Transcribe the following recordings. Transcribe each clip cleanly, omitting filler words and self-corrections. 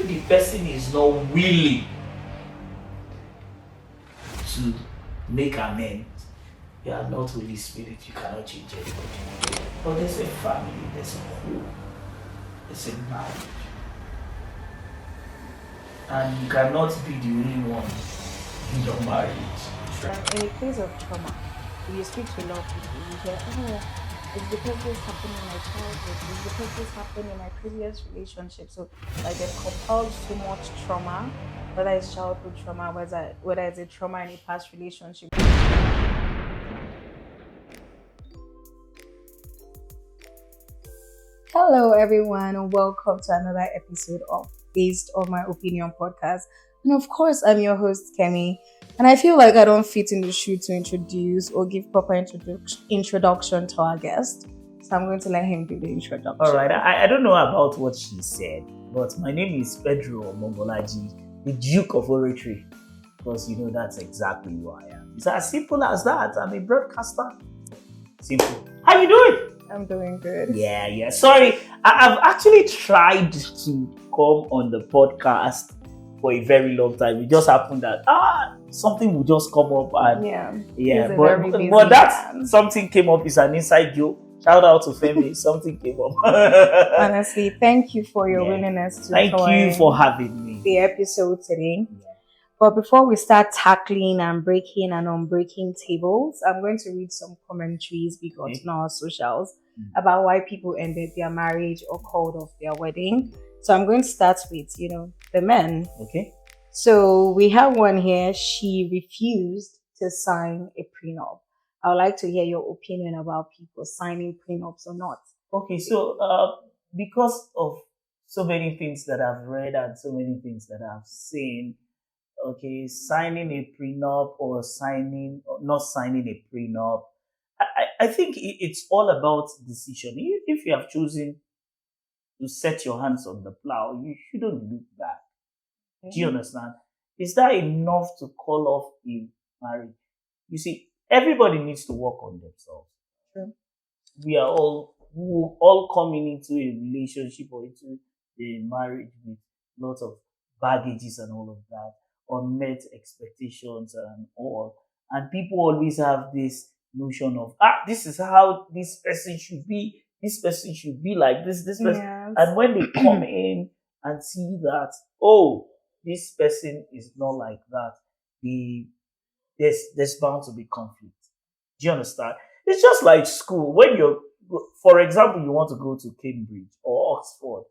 the person is not willing to make amends, you are not Holy Spirit, you cannot change anybody. But there's a family, there's a home, there's a marriage. And you cannot be the only one in your marriage. In a place of trauma, if you speak to a lot of people, you hear, oh, it's because this happened in my childhood, it's because this happened in my previous relationship. So, like, they've compiled too much trauma, whether it's childhood trauma, whether it's a trauma in a past relationship. Hello, everyone, and welcome to another episode of Based on My Opinion podcast. And of course, I'm your host, Kemi. And I feel like I don't fit in the shoe to introduce or give proper introduction to our guest. So I'm going to let him do the introduction. All right. I don't know about what she said, but my name is Pedro Mongolaji, the Duke of Oratory. Because you know that's exactly who I am. It's as simple as that. I'm a broadcaster. Simple. How you doing? I'm doing good. Yeah. Sorry, I've actually tried to come on the podcast for a very long time. It just happened that something will just come up and but that something came up is an inside joke. Shout out to Femi. Something came up. Honestly, thank you for your willingness to thank you for having me. The episode today. But before we start tackling and breaking and unbreaking tables, I'm going to read some commentaries we got on our socials about why people ended their marriage or called off their wedding. So I'm going to start with, the men. Okay. So we have one here. She refused to sign a prenup. I would like to hear your opinion about people signing prenups or not. Okay, so because of so many things that I've read and so many things that I've seen, okay, signing a prenup or not signing a prenup, I think it's all about decision. If you have chosen to set your hands on the plow, you shouldn't look back. Mm-hmm. Do you understand? Is that enough to call off a marriage? You see, everybody needs to work on themselves. Sure. We're all coming into a relationship or into a marriage with lots of baggages and all of that, unmet expectations and all. And people always have this notion of, this is how this person should be. This person should be like this person. Yes. And when they come in and see that, this person is not like that, there's bound to be conflict. Do you understand? It's just like school. When for example, you want to go to Cambridge or Oxford.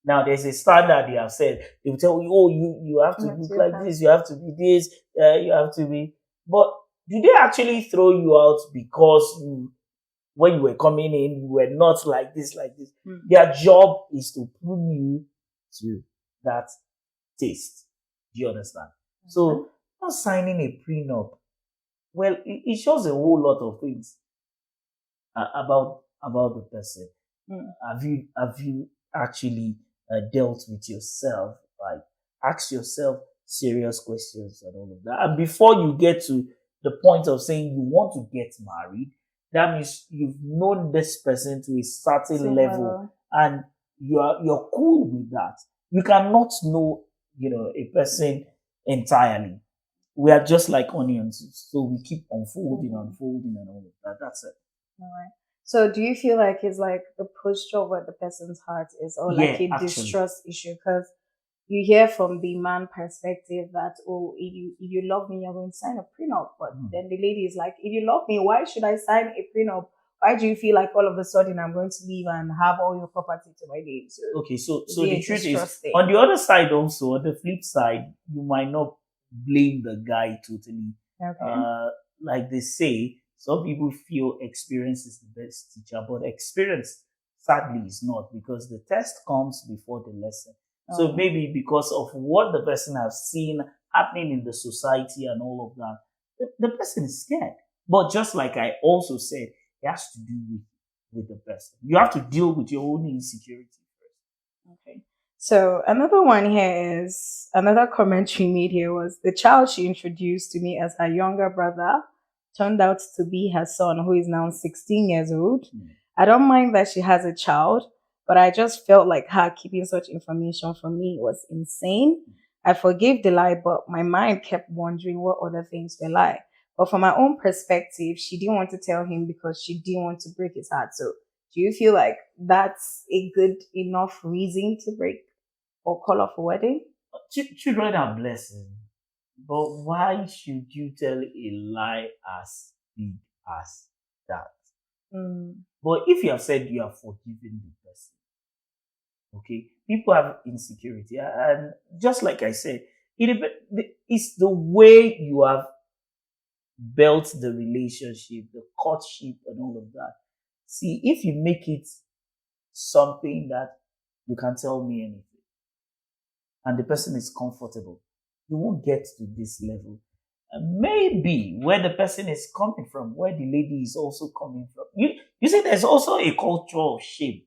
Now, there's a standard they have said. They will tell you, you have to look like this, you have to be this, you have to be. But do they actually throw you out because when you were coming in, you were not like this, like this? Mm-hmm. Their job is to pull you to that taste. Do you understand? Mm-hmm. So, not signing a prenup, well, it shows a whole lot of things about the person. Mm. Have you actually dealt with yourself? Like, ask yourself serious questions and all of that. And before you get to the point of saying you want to get married, that means you've known this person to a certain level, and you're cool with that. You cannot know, a person entirely. We are just like onions, so we keep unfolding and all of that. That's it. All right. So do you feel like it's like the posture of what the person's heart is, or like a distrust issue? Because you hear from the man perspective that, if you love me, you're going to sign a prenup. But then the lady is like, if you love me, why should I sign a prenup? Why do you feel like all of a sudden I'm going to leave and have all your property to my name? So the truth is, on the other side also, on the flip side, you might not blame the guy totally. Okay. Like they say, some people feel experience is the best teacher, but experience sadly is not, because the test comes before the lesson. So maybe because of what the person has seen happening in the society and all of that, the person is scared. But just like I also said, it has to do with the person. You have to deal with your own insecurity first. Okay. So another one here is, another comment she made here was, the child she introduced to me as her younger brother turned out to be her son, who is now 16 years old. I don't mind that she has a child, But I just felt like her keeping such information from me was insane. I forgave the lie, but my mind kept wondering what other things were lie. But from my own perspective, she didn't want to tell him because she didn't want to break his heart. So do you feel like that's a good enough reason to break or call off a wedding? Children are blessings, but why should you tell a lie as big as that? Mm. But if you have said you have forgiven the person, okay, people have insecurity, and just like I said, it's the way you have built the relationship, the courtship, and all of that. See, if you make it something that you can tell me anything, and the person is comfortable, you won't get to this level. And maybe where the person is coming from, where the lady is also coming from. You see, there's also a culture of shame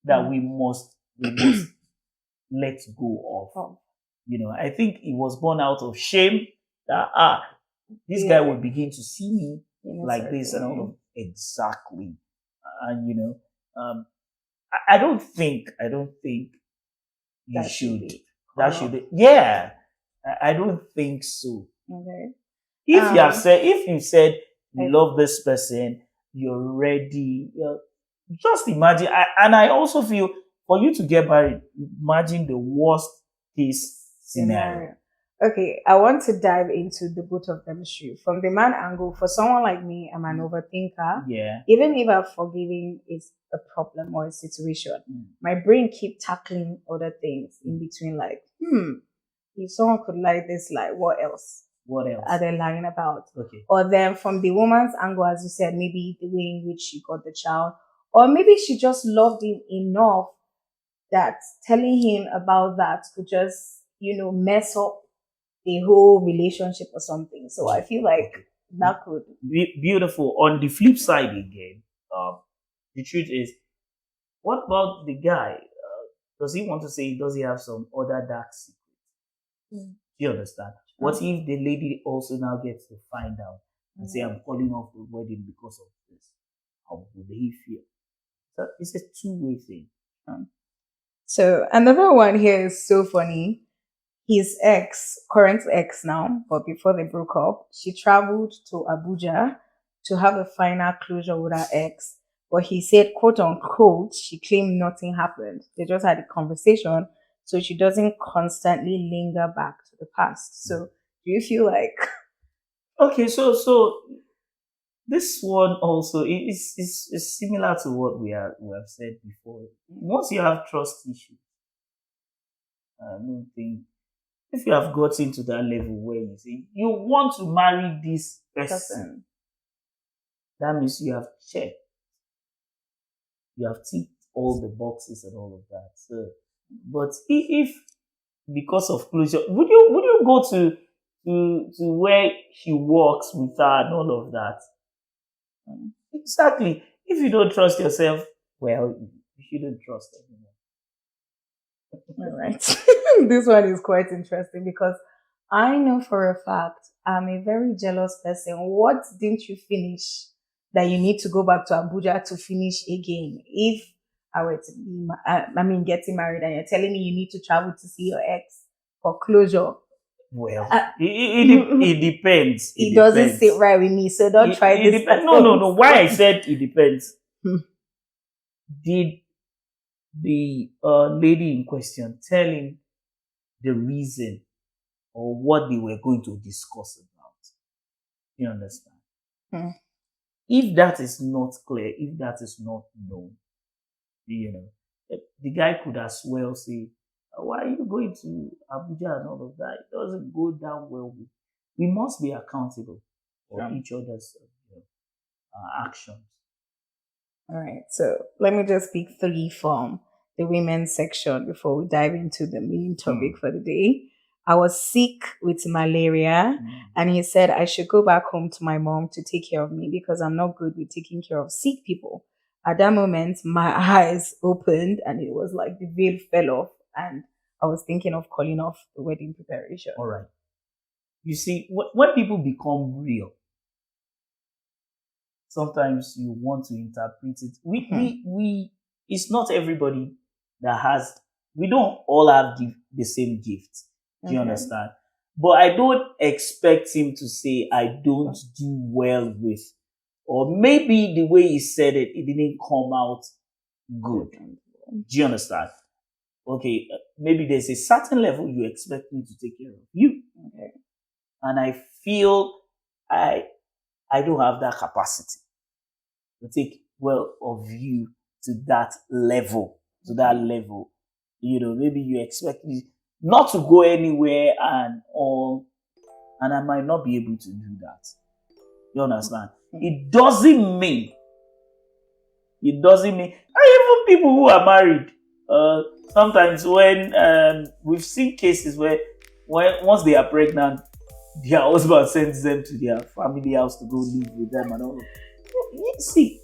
that we must let go of. Oh, I think it was born out of shame that this guy will begin to see me like this and all of exactly. And I don't think you that should. be. That should be. Yeah, I don't think so. Okay. If you said you I- love this person, you're ready. Just imagine. And I also feel for you to get married, imagine the worst case scenario. Okay, I want to dive into the both of them shoe. From the man angle, for someone like me, I'm an overthinker. Yeah. Even if I'm forgiving is a problem or a situation, my brain keep tackling other things in between. Like, if someone could lie this lie, what else? What else are they lying about? Okay. Or then from the woman's angle, as you said, maybe the way in which she got the child, or maybe she just loved him enough that telling him about that could just, mess up a whole relationship or something. So I feel like that could be beautiful. On the flip side again, the truth is, what about the guy? Does he want to say, does he have some other dark secrets? Do you understand? What if the lady also now gets to find out and say, I'm calling off the wedding because of this? How would he feel? So it's a two-way thing. So another one here is so funny. His current ex now, but before they broke up, she traveled to Abuja to have a final closure with her ex. But he said, quote unquote, she claimed nothing happened. They just had a conversation so she doesn't constantly linger back to the past. So do you feel like okay, so this one also is similar to what we have said before. Once you have trust issues, I don't think if you have gotten to that level where you say you want to marry this person, that means you have checked, you have ticked all the boxes and all of that. So, but if because of closure, would you go to where she works with her and all of that? Exactly. If you don't trust yourself, well, you shouldn't trust anyone. all right? This one is quite interesting because I know for a fact I'm a very jealous person. What didn't you finish that you need to go back to Abuja to finish again? If I were to be, getting married and you're telling me you need to travel to see your ex for closure. Well, it depends. It doesn't sit right with me, so don't try this. No. Why I said it depends. Did the lady in question tell him the reason or what they were going to discuss about? You understand? If that is not clear, if that is not known, the guy could as well say, why are you going to Abuja and all of that? It doesn't go down well. We must be accountable for each other's actions. All right. So let me just pick three from the women's section before we dive into the main topic for the day. I was sick with malaria, and he said I should go back home to my mom to take care of me because I'm not good with taking care of sick people. At that moment, my eyes opened and it was like the veil fell off, and I was thinking of calling off the wedding preparation. All right. You see, when people become real, sometimes you want to interpret it. We it's not everybody that has, we don't all have the same gift. Do you Okay. understand? But I don't expect him to say, I don't do well with, or maybe the way he said it, it didn't come out good. Do you understand? Okay, maybe there's a certain level you expect me to take care of you. Okay. And I feel I don't have that capacity to take well of you to that level. To that level. You know, maybe you expect me not to go anywhere and all, and I might not be able to do that. You understand? It doesn't mean, and even people who are married, sometimes when we've seen cases where once they are pregnant, their husband sends them to their family house to go live with them and all. You see,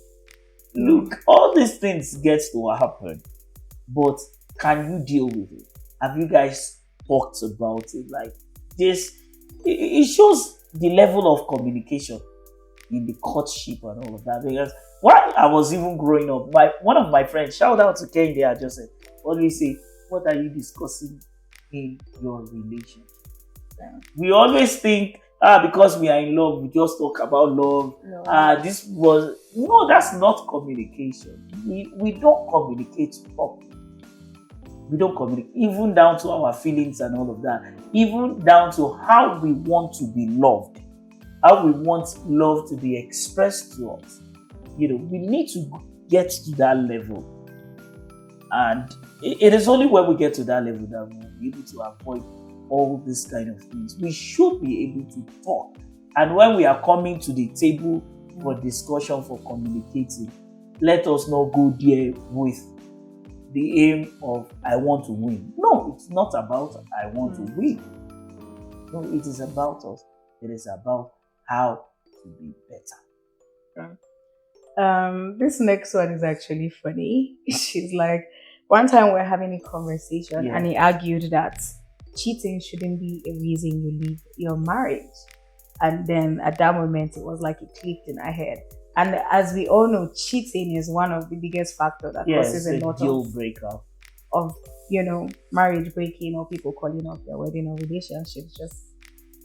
look, all these things get to happen, but can you deal with it? Have you guys talked about it? Like this, it shows the level of communication in the courtship and all of that. Because while I was even growing up, one of my friends, shout out to Kende, I just said, always say, what are you discussing in your relationship? We always think, because we are in love, we just talk about love. No. That's not communication. We don't communicate properly. We don't communicate, even down to our feelings and all of that, even down to how we want to be loved, how we want love to be expressed to us. You know, we need to get to that level. And it is only when we get to that level that we'll be able to avoid all these kind of things. We should be able to talk. And when we are coming to the table for discussion, for communicating, let us not go there with the aim of I want to win. No, it's not about I want to win. No, it is about us. It is about how to be better. This next one is actually funny. She's like, one time we're having a conversation and he argued that cheating shouldn't be a reason you leave your marriage. And then at that moment, it was like it clicked in her head. And as we all know, cheating is one of the biggest factors that causes a lot deal breaker of marriage breaking or people calling off their wedding or relationships just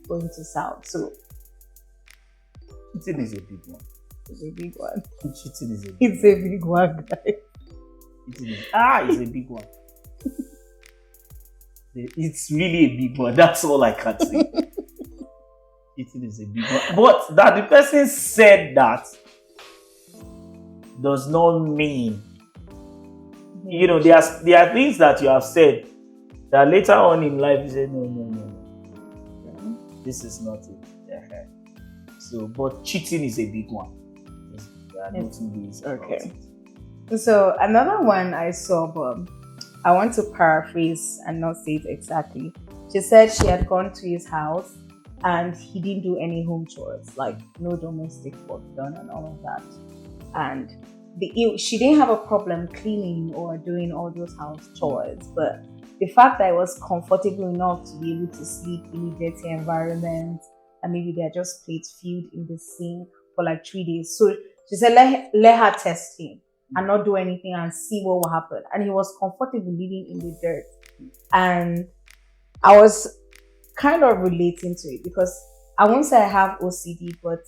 going to south. So cheating is a big one. It's a big one. Cheating is a big It's a big one, guys. It's a big one. It's really a big one. That's all I can say. Cheating is a big one. But that the person said that does not mean, there are things that you have said that later on in life you say, no. This is not it. So, but cheating is a big one. There are no two ways about it. So another one I saw, but I want to paraphrase and not say it exactly. She said she had gone to his house and he didn't do any home chores, like no domestic work done and all of that. And she didn't have a problem cleaning or doing all those house chores, but the fact that it was comfortable enough to be able to sleep in a dirty environment, and maybe they're just plates filled in the sink for like 3 days. So she said, let her test him and not do anything and see what will happen. And he was comfortable living in the dirt. And I was kind of relating to it because I won't say I have OCD, but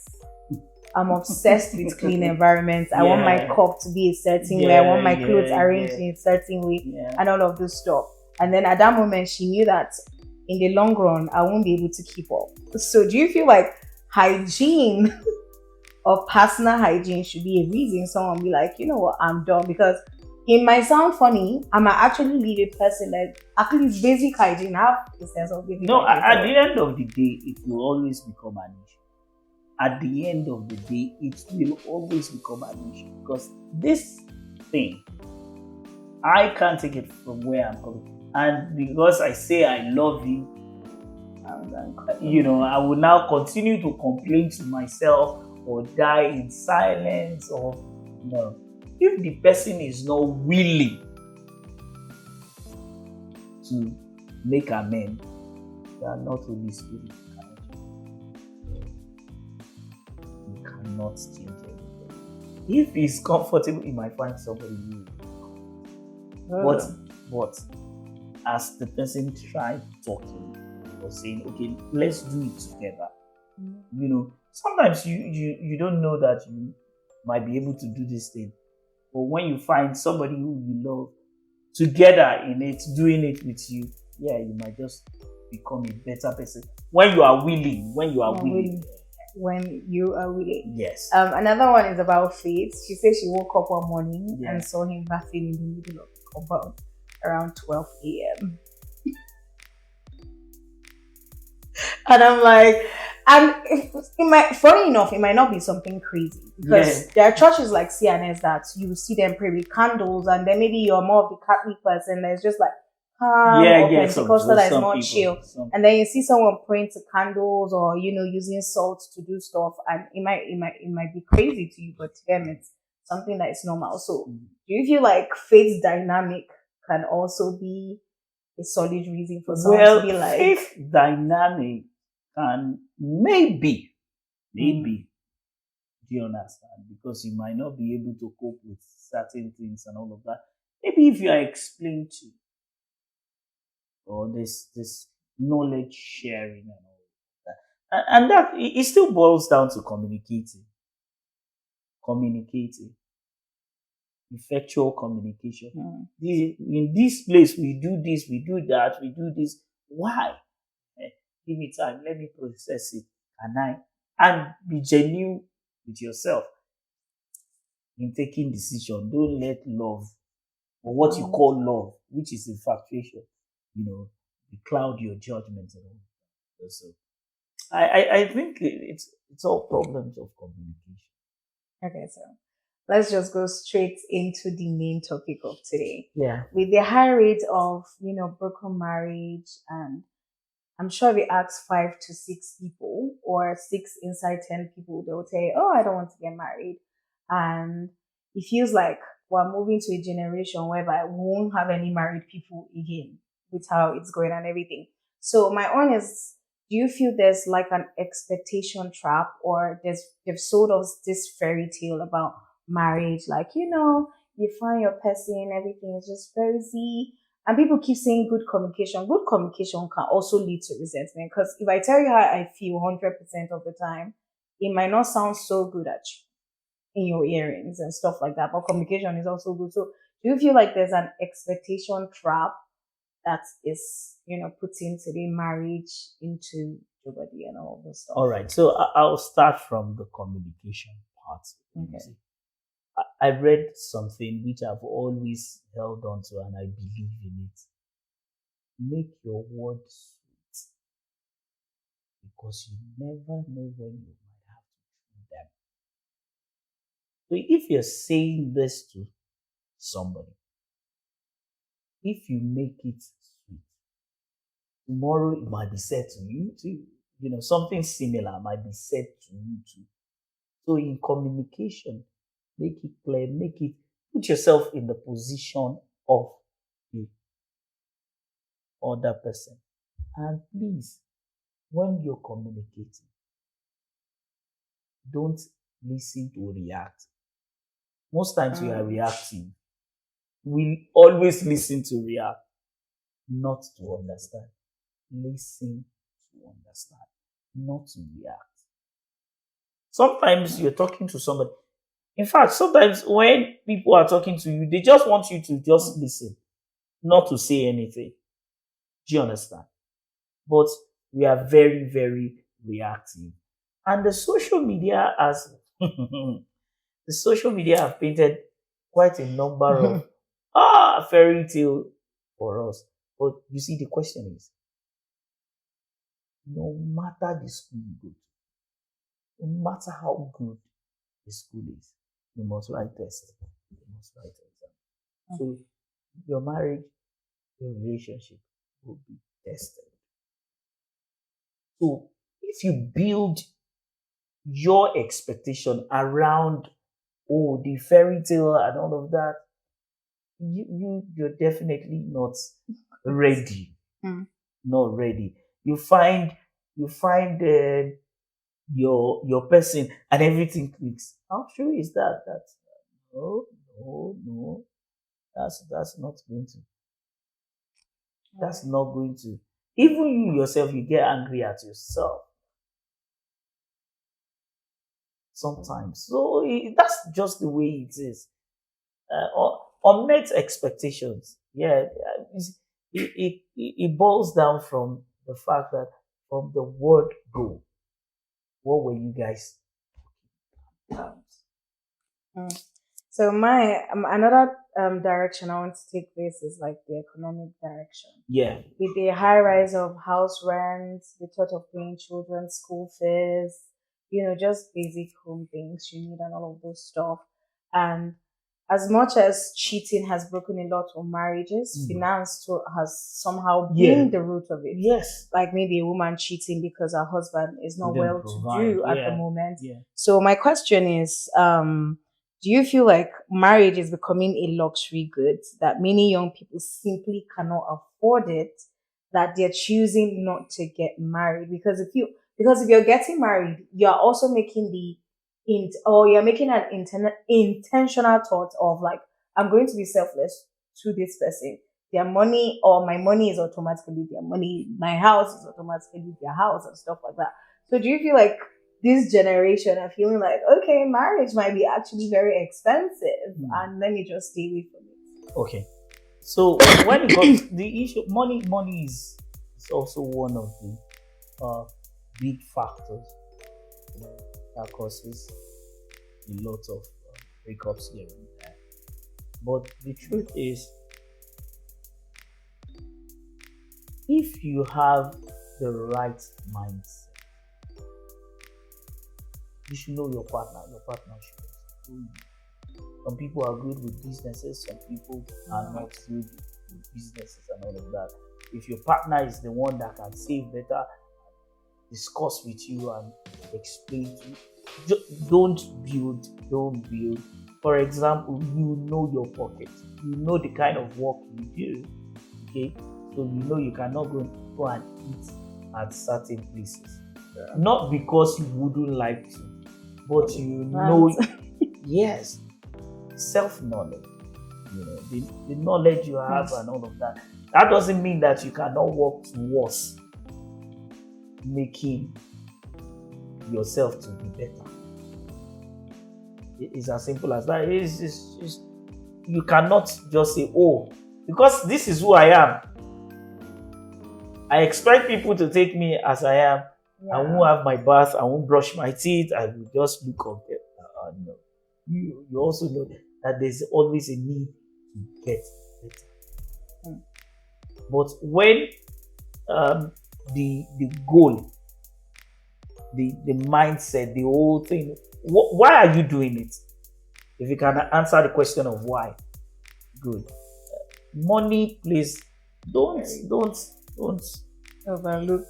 I'm obsessed with clean environments. I want my cup to be a certain way. I want my clothes arranged in a certain way and all of this stuff. And then at that moment, she knew that in the long run, I won't be able to keep up. So do you feel like hygiene or personal hygiene should be a reason someone be like, you know what, I'm done? Because it might sound funny, I might actually leave a person that at least basic hygiene, have the sense of basic hygiene. At the end of the day, it will always become an issue. At the end of the day, it will always become an issue because this thing, I can't take it from where I'm coming. And because I say I love you, I will now continue to complain to myself or die in silence or no. If the person is not willing to make amends, they are not Holy Spirit. You cannot change anything. If he's comfortable, he might find somebody new. But Oh. but as the person tried talking or saying, okay, let's do it together. Sometimes you don't know that you might be able to do this thing. But when you find somebody who you love together in it, doing it with you, yeah, you might just become a better person. When you are willing, when you are willing. When you are willing. Yes. Another one is about Faith. She said she woke up one morning and saw him bathing in the middle of the compound around 12 a.m. And I'm like, and funny enough, it might not be something crazy because there are churches like CNS that you see them pray with candles, and then maybe you're more of the Catholic person that's just like calm or Pentecostal that is more chill. And then you see someone praying to candles or using salt to do stuff, and it might be crazy to you, but to them it's something that is normal. So do you feel like faith dynamic can also be a solid reason for someone to be like faith dynamic can maybe do you understand? Because you might not be able to cope with certain things and all of that. Maybe if you are explained to, or this knowledge sharing and all of that, and that it still boils down to communicating, effectual communication. In this place, we do this, we do that, we do this. Why? Give me time. Let me process it. And be genuine with yourself in taking decision. Don't let love, or what you call love, which is infatuation, cloud your judgment and all. So I think it's all problems of communication. Okay, so let's just go straight into the main topic of today. Yeah. With the high rate of, broken marriage, and I'm sure if you ask 5 to 6 people or 6 inside 10 people, they'll tell you, oh, I don't want to get married. And it feels like we're moving to a generation whereby we won't have any married people again with how it's going and everything. So my own is, do you feel there's like an expectation trap, or they've sold us this fairy tale about marriage, like, you find your person, everything is just rosy, and people keep saying good communication. Good communication can also lead to resentment, because if I tell you how I feel 100% of the time, it might not sound so good at you in your earrings and stuff like that, but communication is also good. So do you feel like there's an expectation trap that is, putting today marriage into jeopardy and all this stuff? All right. So I'll start from the communication part. Okay. I read something which I've always held on to, and I believe in it. Make your words sweet, because you never know when you might have to do them. So if you're saying this to somebody, if you make it sweet, tomorrow it might be said to you too. Something similar might be said to you too. So in communication, make it clear, put yourself in the position of the other person. And please, when you're communicating, don't listen to react. Most times we are reacting. We always listen to react, not to understand. Listen to understand, not to react. Sometimes you're talking to somebody. In fact, sometimes when people are talking to you, they just want you to just listen, not to say anything. Do you understand? But we are very, very reactive. And the social media have painted quite a number of fairy tale for us. But you see, the question is, no matter the school you go to, no matter how good the school is, you must write test. You must write exam. So your marriage, your relationship will be tested. So if you build your expectation around the fairy tale and all of that, you're definitely not ready. Not ready. You find your person and everything clicks. How true is that? No. That's not going to. That's not going to. Even you yourself, you get angry at yourself sometimes. So that's just the way it is. Unmet expectations. Yeah, it boils down from the fact that from the word go, what were you guys? Mm. So my another direction I want to take this is like the economic direction. Yeah, With the high rise of house rent, the thought of paying children's school fees, just basic home things you need and all of those stuff. And as much as cheating has broken a lot of marriages, finance too has somehow been the root of it. Yes. Like maybe a woman cheating because her husband is not well to do at the moment. Yeah. So my question is, do you feel like marriage is becoming a luxury good that many young people simply cannot afford it, that they're choosing not to get married? Because if you're getting married, you're also making or you're making an intentional thought of like, I'm going to be selfless to this person. Their money or my money is automatically their money. My house is automatically their house and stuff like that. So do you feel like this generation are feeling like, okay, marriage might be actually very expensive and let me just stay away from it? Okay. So when it comes to the issue, money is also one of the big factors that causes a lot of breakups here and there. But the truth is, if you have the right mindset, you should know your partner. Your partner should know you. Some people are good with businesses, some people are not good with businesses and all of that. If your partner is the one that can save better, discuss with you and explain to you, don't build. For example, you know your pocket, you know the kind of work you do, okay? So you know you cannot go and eat at certain places. Yeah. Not because you wouldn't like to, but you know, yes, self-knowledge, the knowledge you have and all of that. That doesn't mean that you cannot work towards making yourself to be better. It's as simple as that. It's you cannot just say, oh, because this is who I am, I expect people to take me as I am. Yeah. I won't have my bath, I won't brush my teeth, I will just look okay. No. You also know that there's always a need to get better. But when the goal, the mindset, the whole thing, why are you doing it? If you can answer the question of why, good. Money, please don't overlook.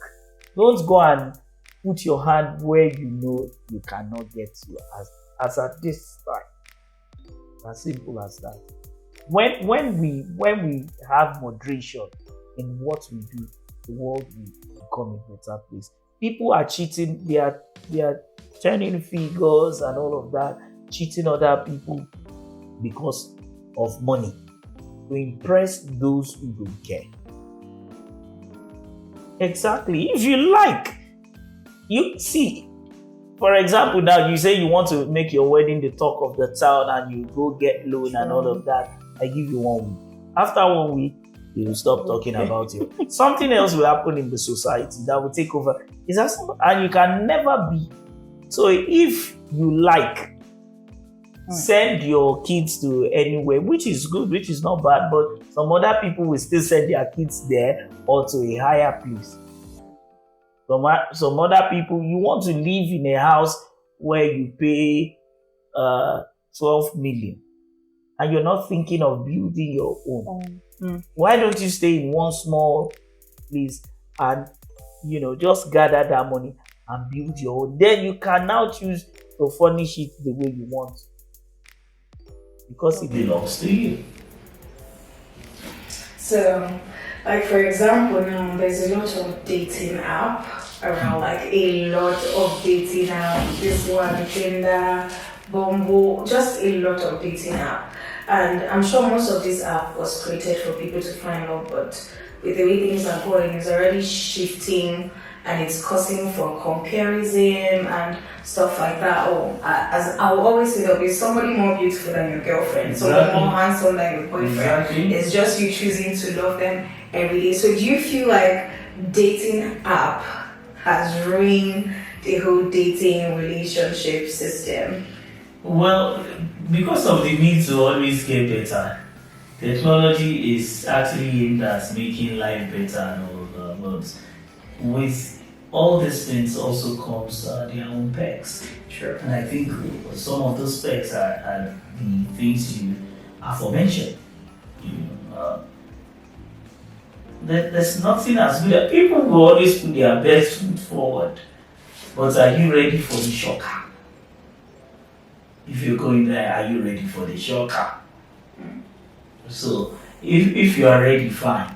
Don't go and put your hand where you know you cannot get to as at this time. As simple as that. When we have moderation in what we do, the world will become a better place. People are cheating, they are turning figures and all of that, cheating other people because of money, to impress those who don't care. Exactly. If you like, you see, for example, now you say you want to make your wedding the talk of the town and you go get loan and all of that. I give you 1 week. After 1 week, you will stop talking about it. Something else will happen in the society that will take over. Is that simple? And you can never be. So if you like, send your kids to anywhere, which is good, which is not bad, but some other people will still send their kids there or to a higher place. Some other people, you want to live in a house where you pay 12 million and you're not thinking of building your own. Why don't you stay in one small place and just gather that money and build your own? Then you can now choose to furnish it the way you want, because it belongs to you. So, like for example, now there's a lot of dating app around, like a lot of dating app. This one, Tinder, Bumble, just a lot of dating app. And I'm sure most of this app was created for people to find love, but with the way things are going, it's already shifting and it's causing for comparison and stuff like that. Oh, as I will always say, there'll be somebody more beautiful than your girlfriend, somebody more handsome than your boyfriend. Exactly. It's just you choosing to love them every day. So do you feel like dating app has ruined the whole dating relationship system? Well, because of the need to always get better, technology is actually aimed at making life better and all of that. But with all these things also comes their own perks. Sure. And I think some of those perks are the things you aforementioned. You know, there's nothing as good. People will always put their best foot forward. But are you ready for the shocker? If you're going there, are you ready for the shocker? So, if you are ready, fine.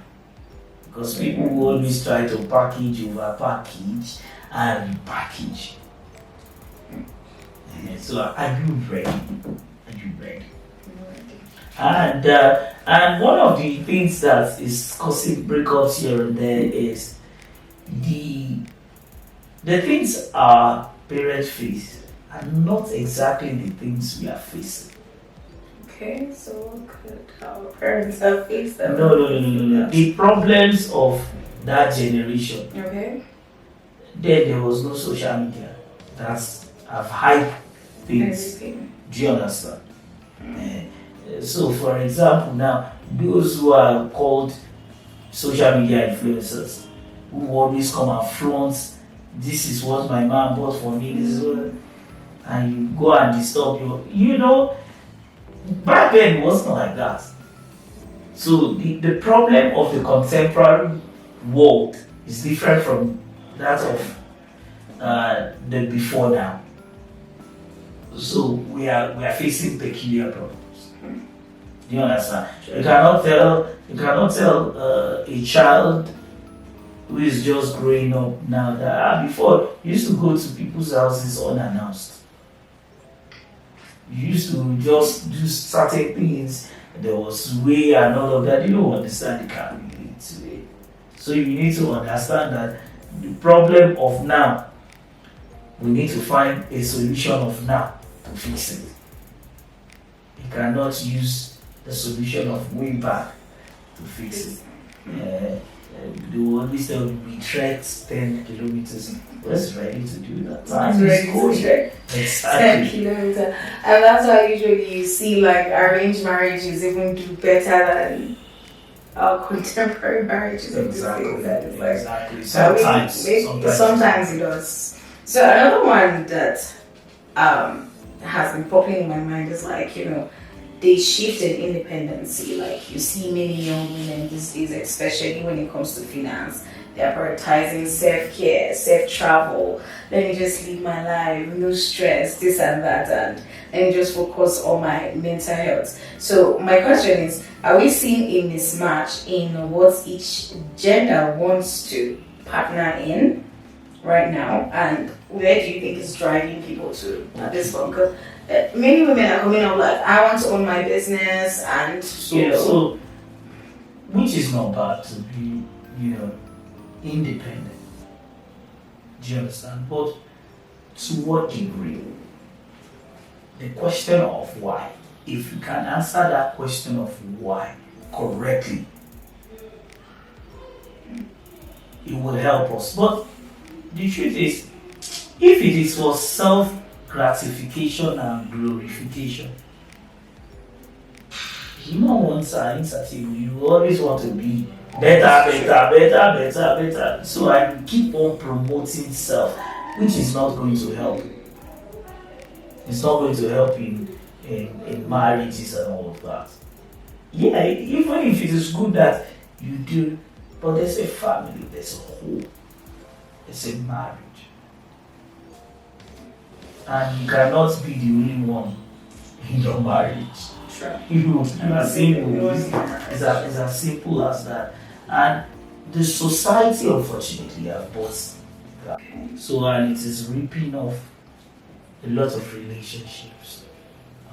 Because people will always try to package, over package, and repackage. So, are you ready? Are you ready? And one of the things that is causing breakups here and there is the things our parents face are not exactly the things we are facing. Okay, so what could our parents have faced them? No. The problems of that generation. Okay. Then there was no social media. That's have hyped things. Everything. Do you understand? So, for example, now those who are called social media influencers, who always come and flaunt, this is what my mom bought for me, this is what, and you go and disturb you know, back then it wasn't like that. So the problem of the contemporary world is different from that of the before now. So we are facing peculiar problems. Do you understand? You cannot tell a child who is just growing up now that before you used to go to people's houses unannounced. You used to just do certain things. There was way and all of that. You don't understand the capability to it. So you need to understand that the problem of now, we need to find a solution of now to fix it. You cannot use the solution of way back to fix it. They will always tell you we tread 10 kilometers. Who's ready to do that? Time is going. Exactly. 10 kilometers. And that's why usually you see like arranged marriages even do better than our contemporary marriages. Exactly. Exactly. Sometimes it does. So another one that has been popping in my mind is like, they shift in independency. Like you see many young women these days, especially when it comes to finance, they're prioritizing self-care, self-travel. Let me just live my life, no stress, this and that, and let me just focus on my mental health. So my question is, are we seeing a mismatch in what each gender wants to partner in right now, and where do you think is driving people to at this point? Because many women are coming up like, I want to own my business, and so which is not bad to be, independent. Do you understand? But to what degree? The question of why. If you can answer that question of why correctly, it will help us. But the truth is, if it is for self-gratification and glorification, human wants are insatiable. You always want to be better. So I keep on promoting self, which is not going to help. It's not going to help in marriages and all of that. Yeah, even if it is good that you do, but there's a family, there's a home, there's a marriage. And you cannot be the only one in your marriage. Sure. It's as simple as that. And the society, unfortunately, have bought that. So, and it is ripping off a lot of relationships,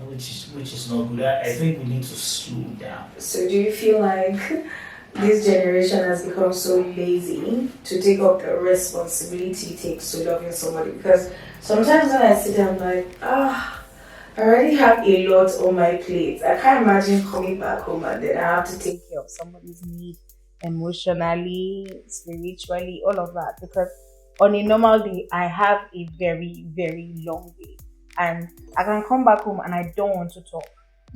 which is not good. I think we need to slow down. So do you feel like this generation has become so lazy to take up the responsibility it takes to loving somebody? Because sometimes when I sit there, I'm like, I already have a lot on my plate. I can't imagine coming back home and then I have to take care of somebody's need emotionally, spiritually, all of that. Because on a normal day, I have a very, very long day. And I can come back home and I don't want to talk.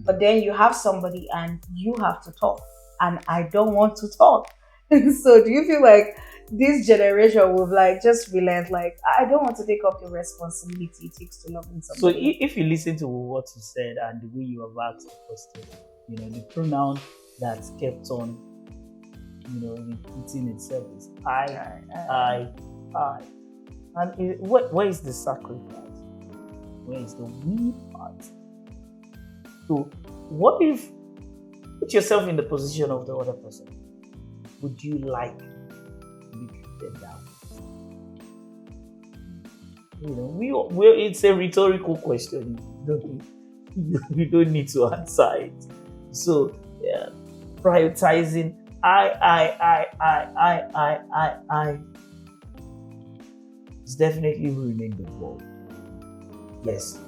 But then you have somebody and you have to talk. And I don't want to talk. So do you feel like this generation will like just relent, like I don't want to take up the responsibility it takes to loving So somebody? if you listen to what you said and the way you have asked the question, the pronoun that kept on, repeating itself is I. And where is the sacrifice? Where is the we part? So what if, put yourself in the position of the other person? Would you like to be treated that way? It's a rhetorical question. You don't need to answer it. So, yeah, prioritizing I is definitely ruining the world. Yes.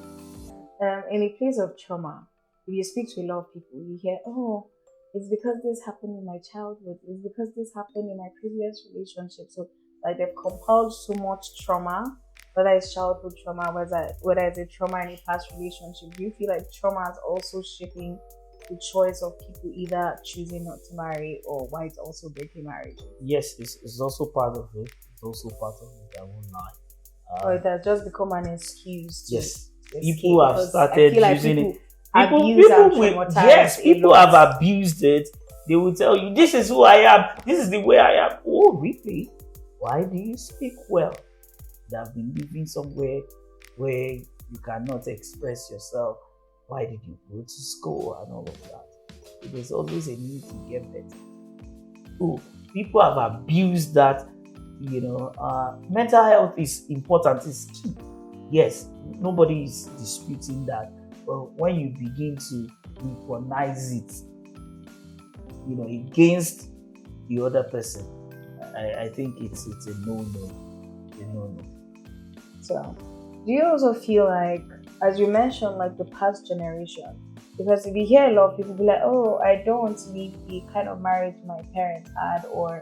In a place of trauma, if you speak to a lot of people, you hear, oh, it's because this happened in my childhood, it's because this happened in my previous relationship. So, like, they've compiled so much trauma, whether it's childhood trauma, whether it's a trauma in a past relationship. Do you feel like trauma is also shaping the choice of people either choosing not to marry or why it's also breaking marriage? Yes, it's also part of it. It's also part of it. I won't lie. Or it has just become an excuse to yes. escape, People have started using it. People have abused it. They will tell you, this is who I am, this is the way I am. Oh, really? Why do you speak well? They have been living somewhere where you cannot express yourself. Why did you go to school and all of that? There's always a need to get better. So people have abused that. Mental health is important, is key. Yes, nobody is disputing that. But when you begin to weaponize it, against the other person, I think it's a no. So, do you also feel like, as you mentioned, like the past generation? Because if you hear a lot of people be like, oh, I don't want to live the kind of marriage my parents had, or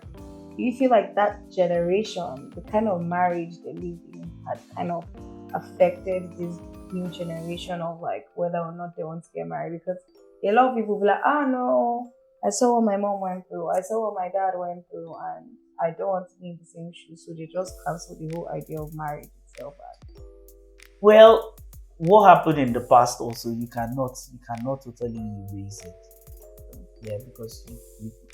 do you feel like that generation, the kind of marriage they lived in, had kind of affected this new generation of like whether or not they want to get married? Because a lot of people be like, no, I saw what my mom went through, I saw what my dad went through, and I don't want to be in the same shoes, so they just cancel the whole idea of marriage itself. Well, what happened in the past also, you cannot totally erase it. Yeah, because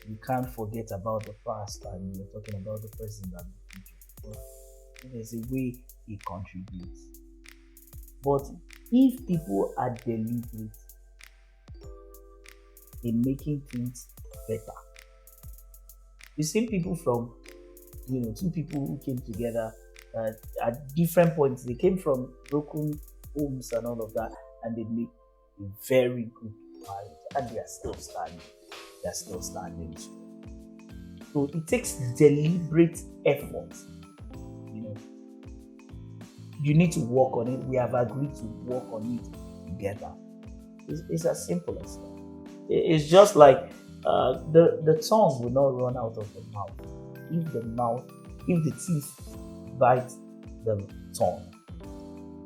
you can't forget about the past and you're talking about the present and the future. So there's a way it contributes. But if people are deliberate in making things better, you see people from, two people who came together at different points. They came from broken homes and all of that, and they made a very good marriage, and they are still standing. They are still standing. So it takes deliberate effort. You need to work on it. We have agreed to work on it together. It's as simple as that. It's just like the tongue will not run out of the mouth. If the teeth bite the tongue,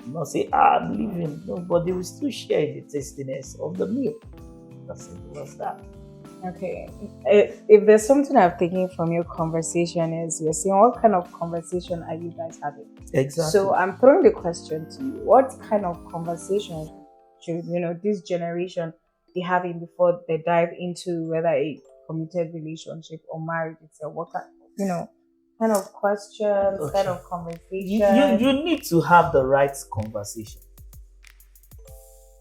you not say, I'm leaving. No, but they will still share the tastiness of the meal. As simple as that. Okay. If there's something I've taken from your conversation is you're saying, what kind of conversation are you guys having? Exactly. So I'm throwing the question to you. What kind of conversation should, this generation be having before they dive into whether a committed relationship or marriage itself? What kind of questions, Okay. kind of conversation? You need to have the right conversation.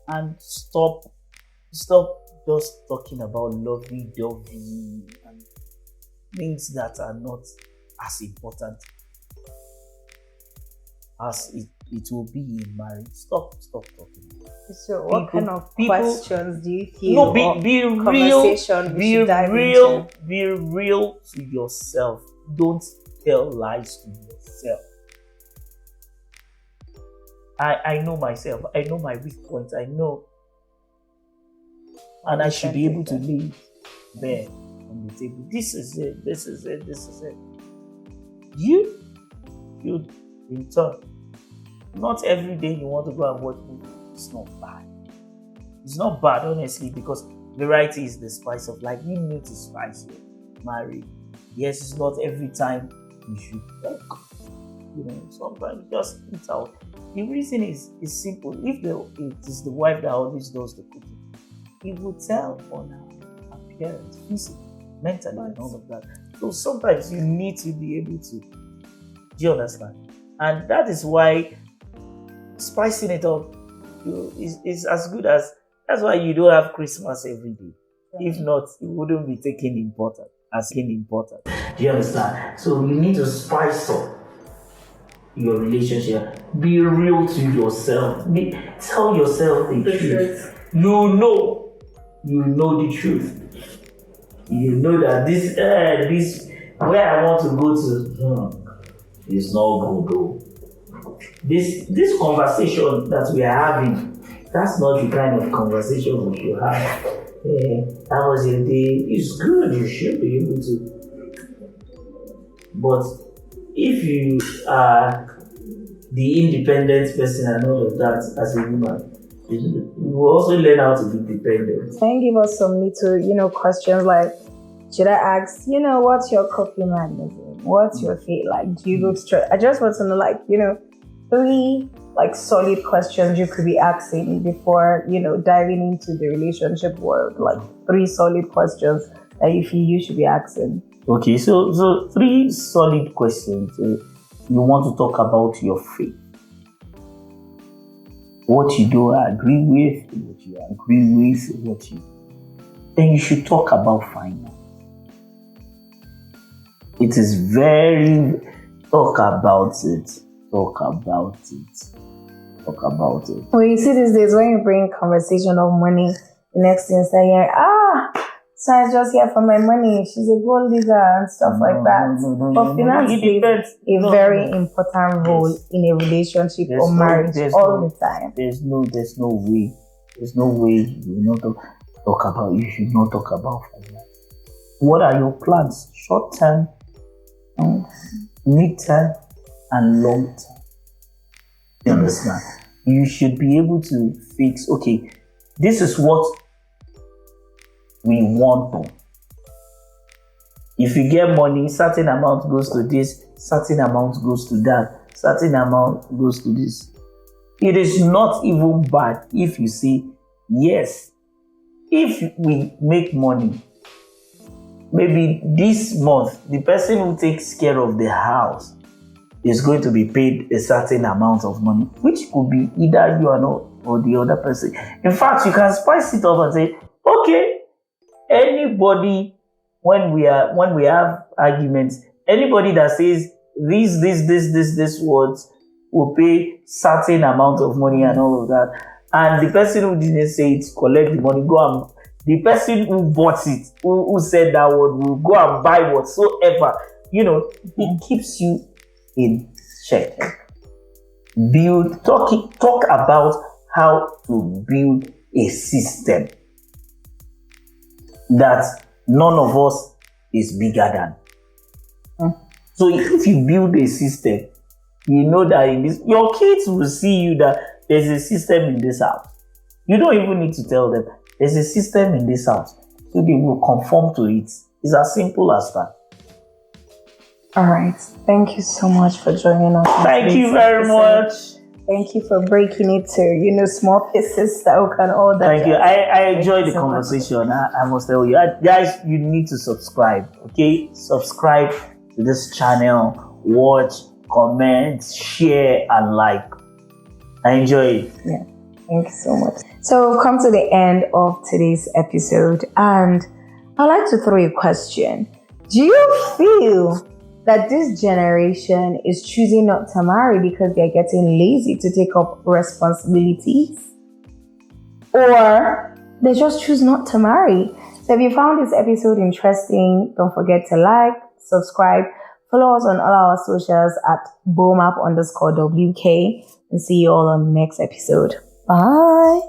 And stop just talking about lovey-dovey and things that are not as important as it will be in marriage. Stop talking. So, what kind of people, questions do you feel? No, be real. Conversation we should dive into? Be real to yourself. Don't tell lies to yourself. I know myself. I know my weak points. I know, and I should be able to leave there on the table. This is it. This is it. This is it. You should, in turn, not every day you want to go and watch movies. It's not bad. It's not bad, honestly, because variety is the spice of life. You need to spice your marriage. Yes, it's not every time you should talk. Sometimes just eat out. The reason is simple. If it is the wife that always does the cooking, it will tell on her appearance, physically, mentally, and all of that. So sometimes you need to be able to. Do you understand? And that is why spicing it up is as good as. That's why you don't have Christmas every day. If not, it wouldn't be taken important. Do you understand? So you need to spice up your relationship. Be real to yourself. Tell yourself the truth. You know the truth. You know that this where I want to go to is not good though. This conversation that we are having, that's not the kind of conversation we should have. That was a day. It's good. You should be able to. But if you are the independent person and all of that as a woman, you will also learn how to be dependent. Can you give us some little, questions like, should I ask, what's your coffee magazine? What's your fate like? Do you go to church? I just want to know, 3 solid questions you could be asking before, diving into the relationship world. 3 solid questions that you feel you should be asking. Okay, so 3 solid questions. You want to talk about your faith. What you don't agree with, what you agree with, then you should talk about finance. It is very talk about it. Well, you see these days when you bring conversation of money, the next thing saying, so I just here for my money. She's a gold digger and stuff like that. But finance plays a very important role in a relationship or marriage all the time. There's no way you will not talk about. You should not talk about finance. What are your plans? Short term, mid term, and long term. You understand? You should be able to fix. Okay, this is what we want. If you get money, certain amount goes to this, certain amount goes to that, certain amount goes to this. It is not even bad if you say, yes, if we make money, maybe this month, the person who takes care of the house is going to be paid a certain amount of money, which could be either you or the other person. In fact, you can spice it up and say, okay, anybody, when we have arguments, anybody that says this words will pay certain amount of money and all of that, and the person who didn't say it collect the money, go and the person who bought it, who said that word, will go and buy whatsoever. It keeps you in check. Talk about how to build a system that none of us is bigger than. So if you build a system, you know that your kids will see you that there's a system in this house. You don't even need to tell them there's a system in this house, so they will conform to it. It's as simple as that. All right. Thank you so much for joining us. Thank you very much. Thank you for breaking it to, small pieces that we can all digest. Thank you. I enjoyed the conversation. I must tell you. Guys, you need to subscribe. Okay? Subscribe to this channel. Watch, comment, share, and like. I enjoy it. Yeah. Thank you so much. So we've come to the end of today's episode, and I'd like to throw a question. Do you feel that this generation is choosing not to marry because they're getting lazy to take up responsibilities, or they just choose not to marry. So if you found this episode interesting, don't forget to like, subscribe, follow us on all our socials at BOMAP_WK, and see you all on the next episode. Bye.